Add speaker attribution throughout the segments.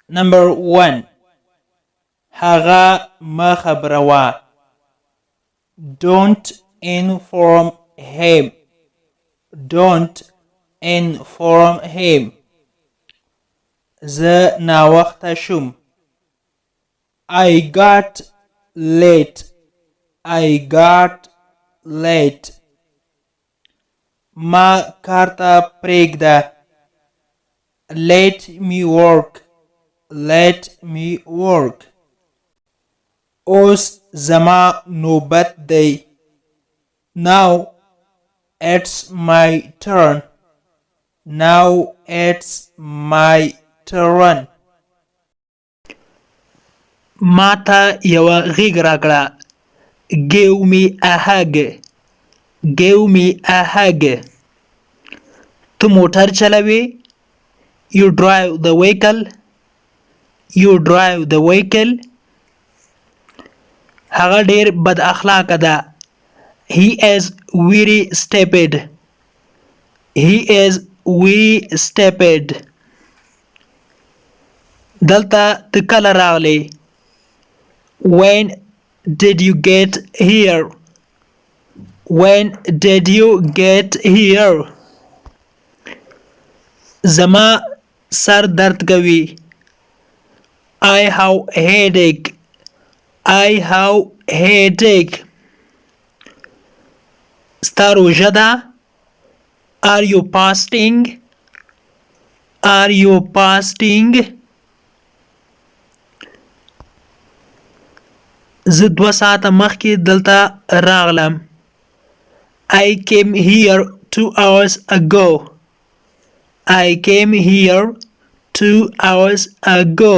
Speaker 1: Number 1. هغه ما خبروا. Don't inform him. Don't inform him. زه ناوخته شوم. I got late. I got late. ما کار ته پرېږده. Let me work. Let me work. اوس زما نوبت دی. Now it's my turn. Now it's my turn. ما ته یوه غېږ راکړه. Give me a hug. Give me a hug. ته موټر چلوې. You drive the vehicle. You drive the vehicle. هغه ډېر بد اخلاقه ده. He is very stupid. He is very stupid. دلته ته کله راغلې. When did you get here? When did you get here? زما سر درد کوي. I have headache. I have headache. ستا روژه ده. Are you fasting? Are you fasting? زه 2 ساعته مخکې دلته راغلم. I came here 2 hours ago. I came here 2 hours ago.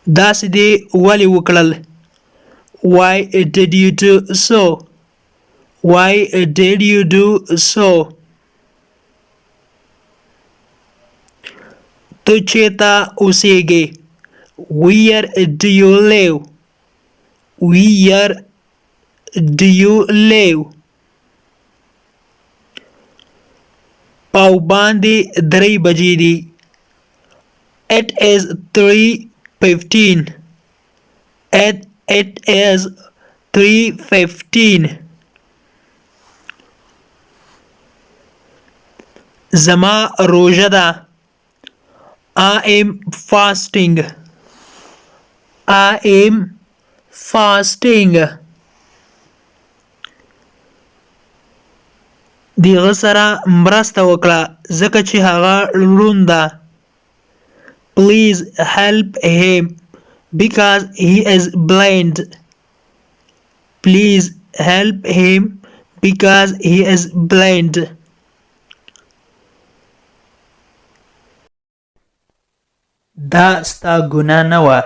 Speaker 1: داسې دې ولې وکړل. Why did you do so? Why did you do so? ته چېرته اوسېږې. Where do you live? Where do you live? پاو باندې 3 بجې دي. It is 3:15. It is 3:15. زما روژه ده. I am fasting. I am fasting. دغه سره مرسته وکړه ځکه چې هغه ړوند ده. Please help him because he is blind. Please help him because he is blind. دا ستا ګناه نه وه.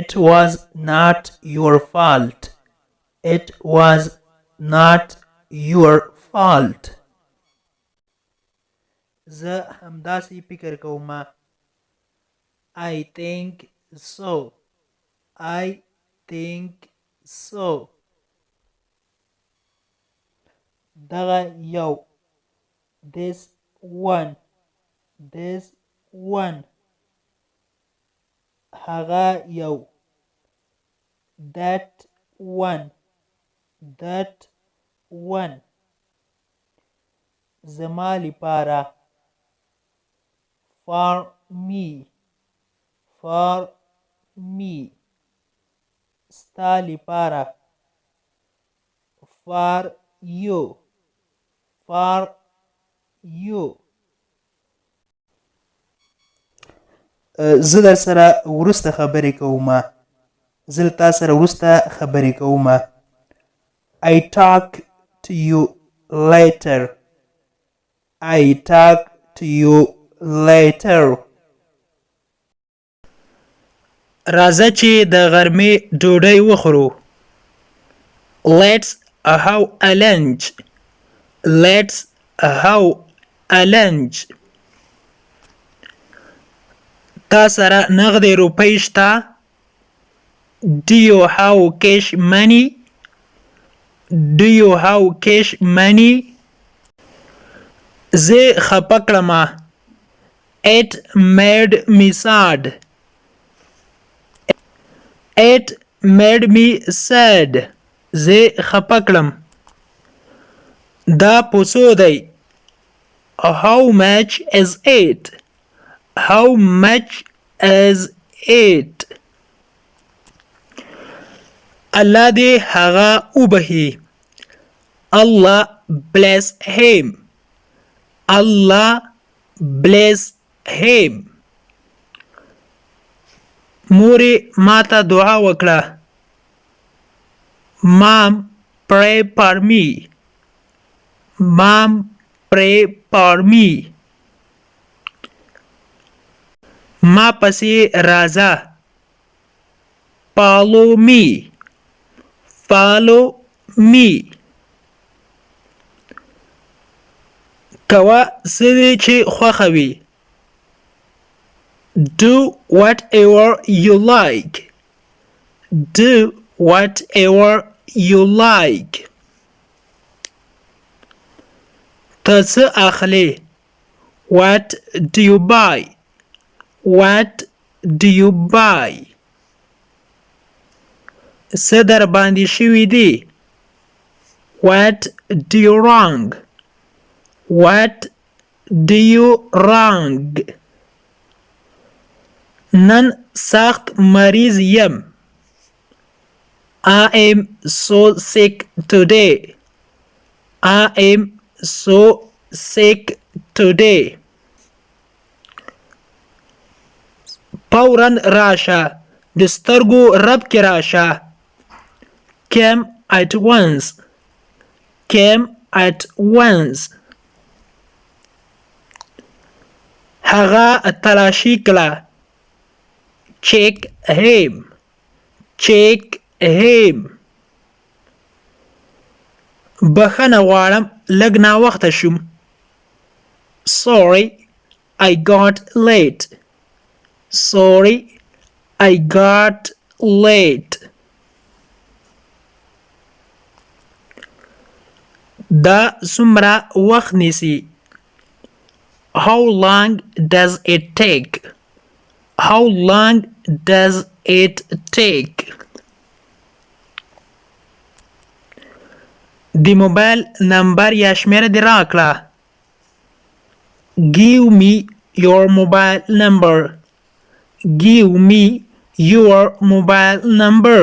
Speaker 1: It was not your fault. It was not your fault. زه همداسې فکر کوم. I think so. I think so. دغه یو. This one. This one. هغه یو. That one. That one. زما لپاره. For me. For me. ستا لپاره. For you. For you. زه در سره وروسته خبرې کوم. زه تا سره وروسته خبرې کوم. I talk to you later. I talk to you later. راځه چې د غرمې ډوډۍ وخورو. Let's have a lunch. Let's have a lunch. تا سره نغدې روپۍ شته. Do you have cash money? Do you have cash money? زه خپه کړمه. It made me sad. It made me sad. زه خپه کړم. دا په څو دی؟ How much is it? How much is it? الله دې هغه وبخي. Allah bless him. Allah bless him. مورې ماته دعا وکړه. Mom pray for me. Mom pray for me. ما پسې راځه. Follow me. Follow me. کوه څه دې چې خوښه وي. Do whatever you like. Do whatever you like. ته څه اخلې؟ What do you buy? What do you buy? څه در باندې شوي دي؟ What do you wrong? What do you wrong? نن سخت مریض یم. I am so sick today. I am so sick today. فوراً راشه. د سترګو رپ کې راشه. Come at once. Come at once. هغه تلاشي کړه. Check him. Check him. بخښنه غواړم لږ ناوخته شوم. Sorry I got late. Sorry I got late. دا څومره وخت نیسي؟ How long does it take? How long does it take? د موبایل نمبر یا شمیره دې راکړه. Give me your mobile number. Give me your mobile number.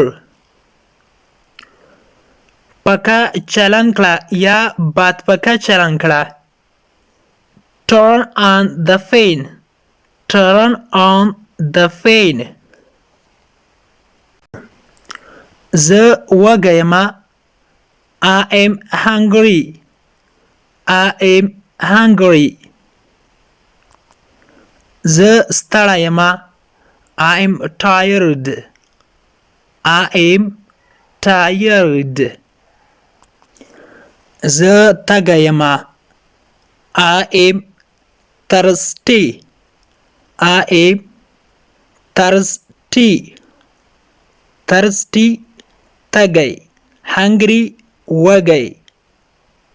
Speaker 1: پکه چلن کړه یا باد پکه چلن کړه. Turn on the fan. Turn on the fan. زه وږی یم. I am hungry. I am hungry. زه ستړی یم. I am tired. I am tired. زه تږی یم. I am thirsty. I am thirsty. Thirsty تږی. Hungry وږی.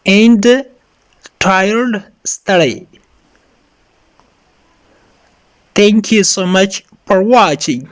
Speaker 1: And tired ستړی. Thank you so much for watching.